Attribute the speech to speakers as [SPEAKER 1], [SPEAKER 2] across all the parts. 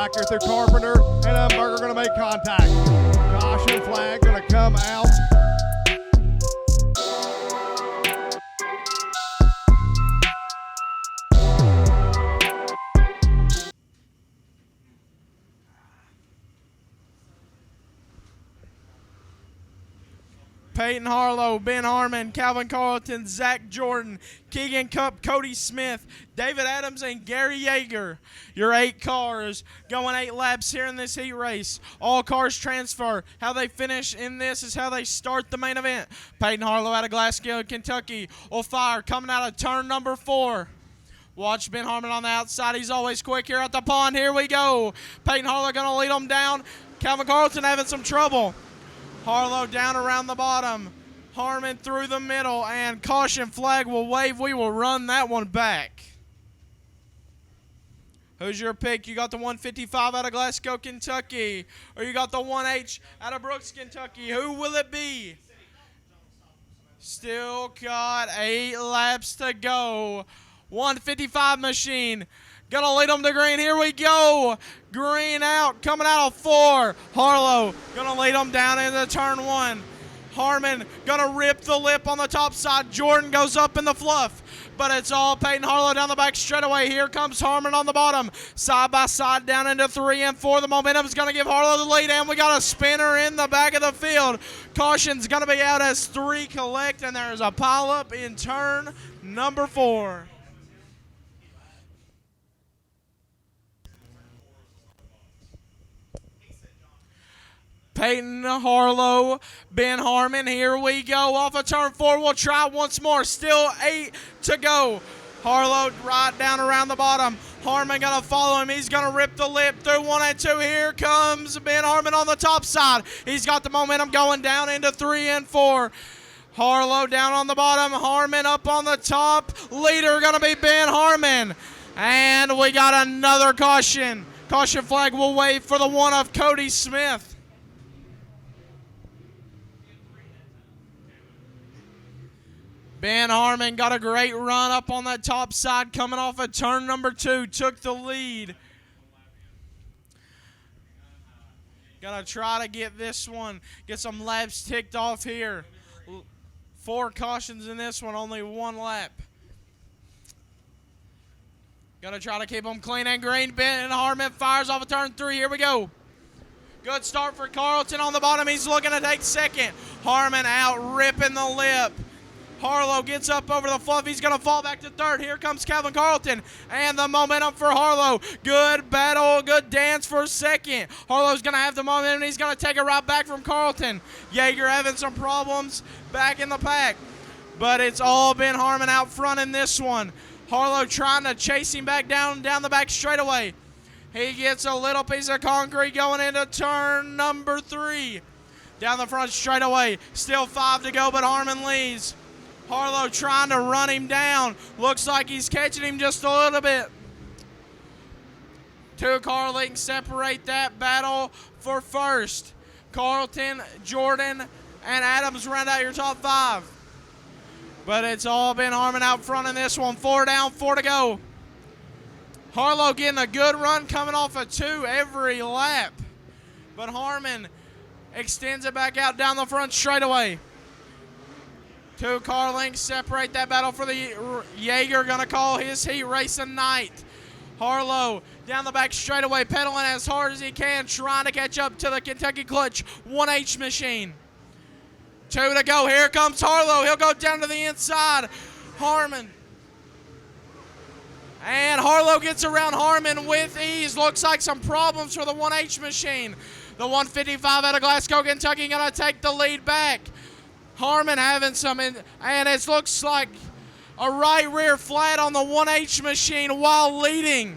[SPEAKER 1] back here through Carpenter, and Dunbar are going to make contact. Caution flag going to come out.
[SPEAKER 2] Peyton Harlow, Ben Harmon, Calvin Carlton, Zach Jordan, Keegan Cup, Cody Smith, David Adams, and Gary Yeager. Your 8 cars going 8 laps here in this heat race. All cars transfer. How they finish in this is how they start the main event. Peyton Harlow out of Glasgow, Kentucky, will fire coming out of turn number 4. Watch Ben Harmon on the outside. He's always quick here at the pond. Here we go. Peyton Harlow going to lead them down. Calvin Carlton having some trouble. Harlow down around the bottom. Harmon through the middle, and caution flag will wave. We will run that one back. Who's your pick? You got the 155 out of Glasgow, Kentucky, or you got the 1H out of Brooks, Kentucky. Who will it be? Still got 8 laps to go. 155 machine. Gonna lead them to green. Here we go. Green out. Coming out of 4. Harlow gonna lead them down into turn 1. Harmon gonna rip the lip on the top side. Jordan goes up in the fluff. But it's all Peyton Harlow down the back straightaway. Here comes Harmon on the bottom. Side by side down into 3 and 4. The momentum is going to give Harlow the lead. And we got a spinner in the back of the field. Caution's going to be out as 3 collect. And there's a pileup in turn number 4. Peyton Harlow, Ben Harmon, here we go. Off of turn 4, we'll try once more. Still 8 to go. Harlow right down around the bottom. Harmon gonna follow him. He's gonna rip the lip through 1 and 2. Here comes Ben Harmon on the top side. He's got the momentum going down into 3 and 4. Harlow down on the bottom. Harmon up on the top. Leader gonna be Ben Harmon. And we got another caution. Caution flag will wave for the one of Cody Smith. Ben Harmon got a great run up on that top side coming off of turn number 2. Took the lead. Gonna try to get this one. Get some laps ticked off here. 4 cautions in this one. Only 1 lap. Gonna try to keep them clean and green. Ben Harmon fires off of turn 3. Here we go. Good start for Carlton on the bottom. He's looking to take second. Harmon out ripping the lip. Harlow gets up over the fluff. He's going to fall back to 3rd. Here comes Calvin Carlton. And the momentum for Harlow. Good battle. Good dance for 2nd. Harlow's going to have the momentum. He's going to take it right back from Carlton. Yeager having some problems back in the pack. But it's all Ben Harmon out front in this one. Harlow trying to chase him back down the back straightaway. He gets a little piece of concrete going into turn number 3. Down the front straightaway. Still 5 to go, but Harmon leads. Harlow trying to run him down. Looks like he's catching him just a little bit. 2 car lengths separate that battle for 1st. Carlton, Jordan, and Adams round out your top 5. But it's all Ben Harmon out front in this one. 4 down, 4 to go. Harlow getting a good run coming off of 2 every lap. But Harmon extends it back out down the front straightaway. 2 car lengths separate that battle for the Yeager. Going to call his heat race a night. Harlow down the back straightaway, pedaling as hard as he can, trying to catch up to the Kentucky Clutch 1H machine. 2 to go. Here comes Harlow. He'll go down to the inside. Harmon. And Harlow gets around Harmon with ease. Looks like some problems for the 1H machine. The 155 out of Glasgow, Kentucky, going to take the lead back. Harmon having some, and it looks like a right rear flat on the 1H machine while leading.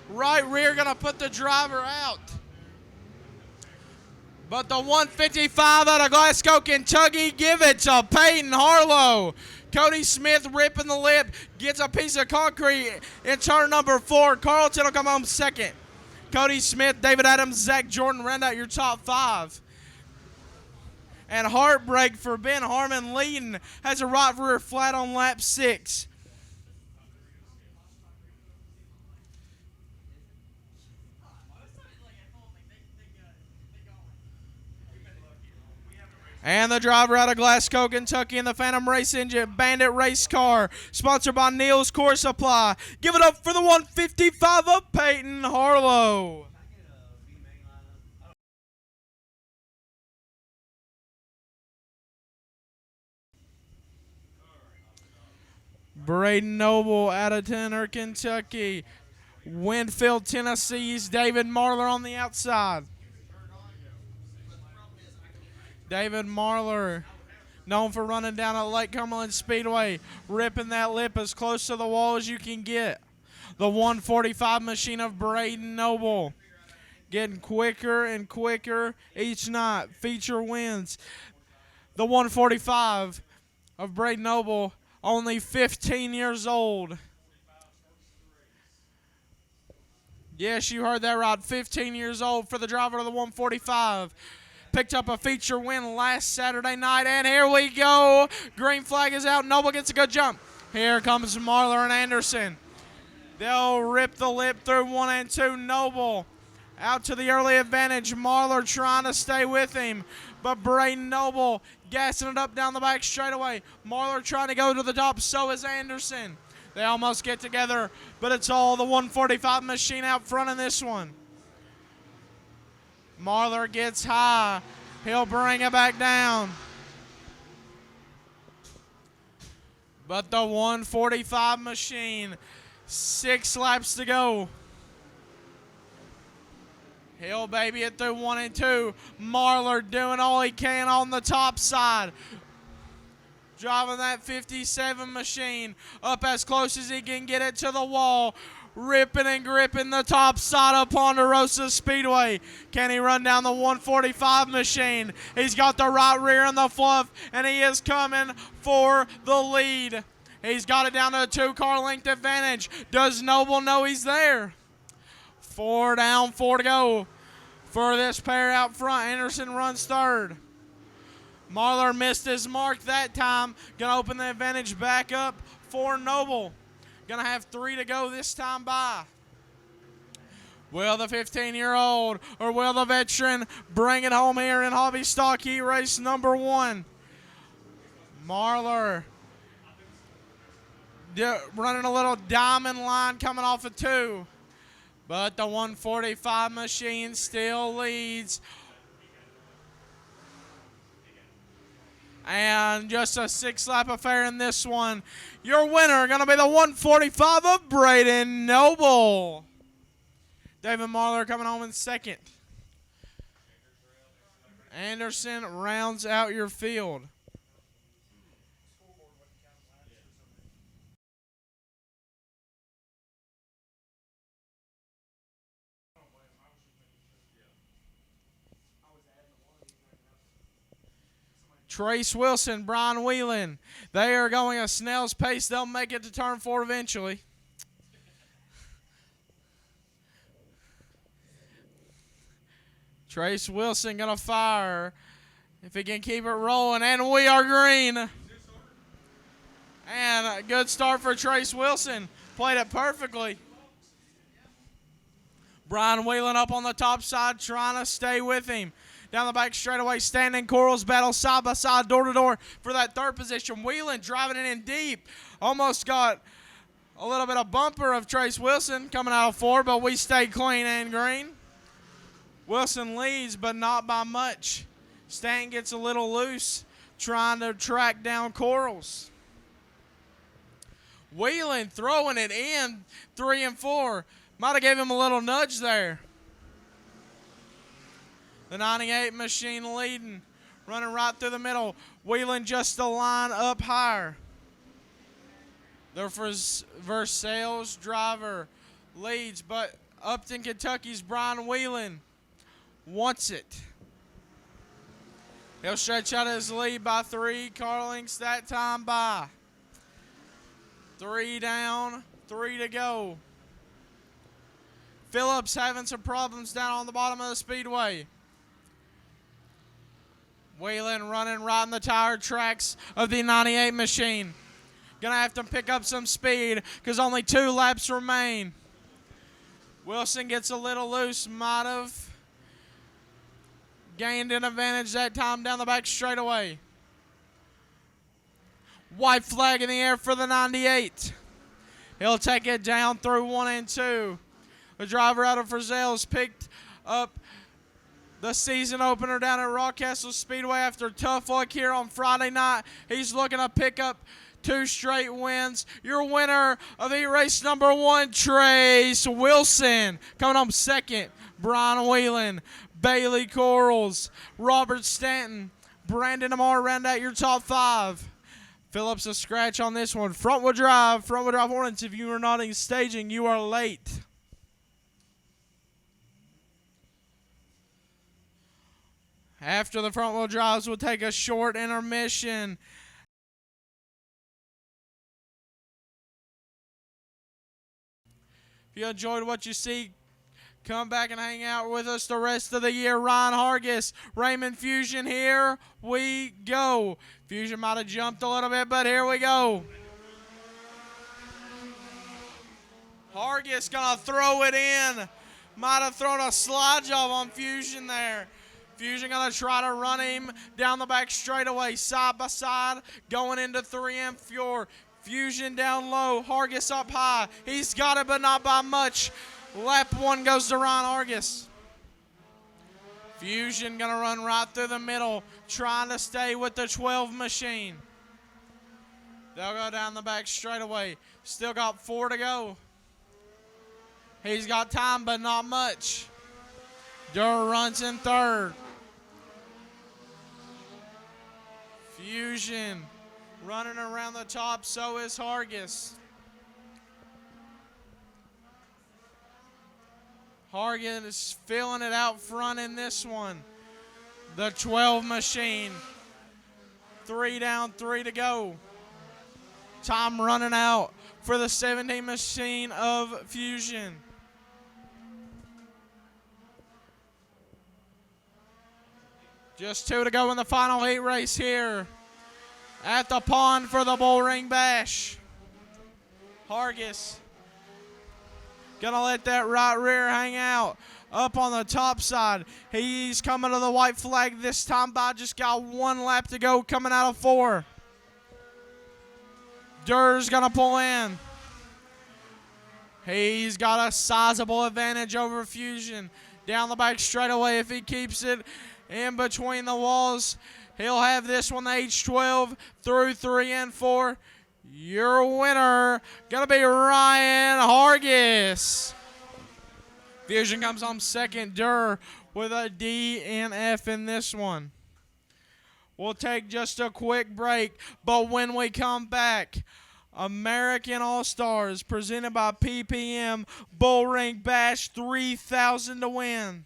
[SPEAKER 2] Right rear going to put the driver out. But the 155 out of Glasgow, Kentucky, give it to Peyton Harlow. Cody Smith ripping the lip, gets a piece of concrete in turn number 4. Carlton will come home 2nd. Cody Smith, David Adams, Zach Jordan round out your top 5. And heartbreak for Ben Harmon leading. Has a right rear flat on lap 6. And the driver out of Glasgow, Kentucky in the Phantom Race Engine Bandit race car, sponsored by Neil's Core Supply. Give it up for the 155 of Peyton Harlow. Braden Noble out of Tanner, Kentucky. Winfield, Tennessee's David Marlar on the outside. David Marlar, known for running down at Lake Cumberland Speedway, ripping that lip as close to the wall as you can get. The 145 machine of Braden Noble, getting quicker and quicker each night. Feature wins. The 145 of Braden Noble, only 15 years old. Yes, you heard that right. 15 years old for the driver of the 145. Picked up a feature win last Saturday night, and here we go. Green flag is out. Noble gets a good jump. Here comes Marlar and Anderson. They'll rip the lip through 1 and 2. Noble out to the early advantage. Marlar trying to stay with him, but Braden Noble gassing it up down the back straightaway. Marlar trying to go to the top, so is Anderson. They almost get together, but it's all the 145 machine out front in this one. Marlar gets high. He'll bring it back down. But the 145 machine, 6 laps to go. He'll baby it through 1 and 2. Marlar doing all he can on the top side. Driving that 57 machine up as close as he can get it to the wall. Ripping and gripping the top side of Ponderosa Speedway. Can he run down the 145 machine? He's got the right rear and the fluff, and he is coming for the lead. He's got it down to a 2-car length advantage. Does Noble know he's there? 4 down, 4 to go for this pair out front. Anderson runs third. Marlar missed his mark that time. Gonna open the advantage back up for Noble. Gonna have 3 to go this time by. Will the 15-year-old or will the veteran bring it home here in Hobby Stock Heat Race number 1? Marlar running a little diamond line coming off of 2. But the 145 machine still leads. And just a 6-lap affair in this one. Your winner going to be the 145 of Braden Noble. David Marlar coming home in second. Anderson rounds out your field. Trace Wilson, Brian Whelan. They are going a snail's pace. They'll make it to turn 4 eventually. Trace Wilson going to fire if he can keep it rolling, and we are green. And a good start for Trace Wilson. Played it perfectly. Brian Whelan up on the top side trying to stay with him. Down the back straightaway, Standing Corals battle side by side, door to door for that 3rd position. Whelan driving it in deep. Almost got a little bit of bumper of Trace Wilson coming out of 4, but we stay clean and green. Wilson leads, but not by much. Stanton gets a little loose, trying to track down Corals. Whelan throwing it in 3 and 4. Might have gave him a little nudge there. The 98 machine leading, running right through the middle. Whelan just a line up higher. The Versailles driver leads, but Upton, Kentucky's Brian Whelan wants it. He'll stretch out his lead by 3 car lengths that time by. 3 down, 3 to go. Phillips having some problems down on the bottom of the speedway. Whelan running right in the tire tracks of the 98 machine. Gonna have to pick up some speed because only 2 laps remain. Wilson gets a little loose, might have Gained an advantage that time down the back straightaway. White flag in the air for the 98. He'll take it down through 1 and 2. The driver out of Frizzell's picked up the season opener down at Rockcastle Speedway after tough luck here on Friday night. He's looking to pick up 2 straight wins. Your winner of race number 1, Trace Wilson. Coming home second, Brian Whelan, Bailey Corals, Robert Stanton, Brandon Amar round out your top 5. Phillips a scratch on this one. Front wheel drive Hornets. If you are not in staging, you are late. After the front wheel drives, we'll take a short intermission. If you enjoyed what you see, come back and hang out with us the rest of the year. Ryan Hargis, Raymond Fusion, here we go. Fusion might have jumped a little bit, but here we go. Hargis gonna throw it in. Might have thrown a slide job on Fusion there. Fusion gonna try to run him down the back straightaway, side by side, going into 3 and 4. Fusion down low, Hargis up high. He's got it, but not by much. Lap 1 goes to Ryan Hargis. Fusion gonna run right through the middle, trying to stay with the 12 machine. They'll go down the back straightaway. Still got 4 to go. He's got time, but not much. Durr runs in 3rd. Fusion running around the top, so is Hargis. Hargis is filling it out front in this one. The 12 machine. 3 down, 3 to go. Time running out for the 17 machine of Fusion. Just 2 to go in the final heat race here at the pond for the Bullring Bash. Hargis gonna let that right rear hang out up on the top side. He's coming to the white flag this time by just got 1 lap to go coming out of 4. Durr's gonna pull in. He's got a sizable advantage over Fusion. Down the back straightaway, if he keeps it in between the walls, he'll have this one, the H12, through 3 and 4. Your winner gonna be Ryan Hargis. Fusion comes home second. Durr with a D and F in this one. We'll take just a quick break, but when we come back, American All-Stars presented by PPM Bullring Bash, 3,000 to win.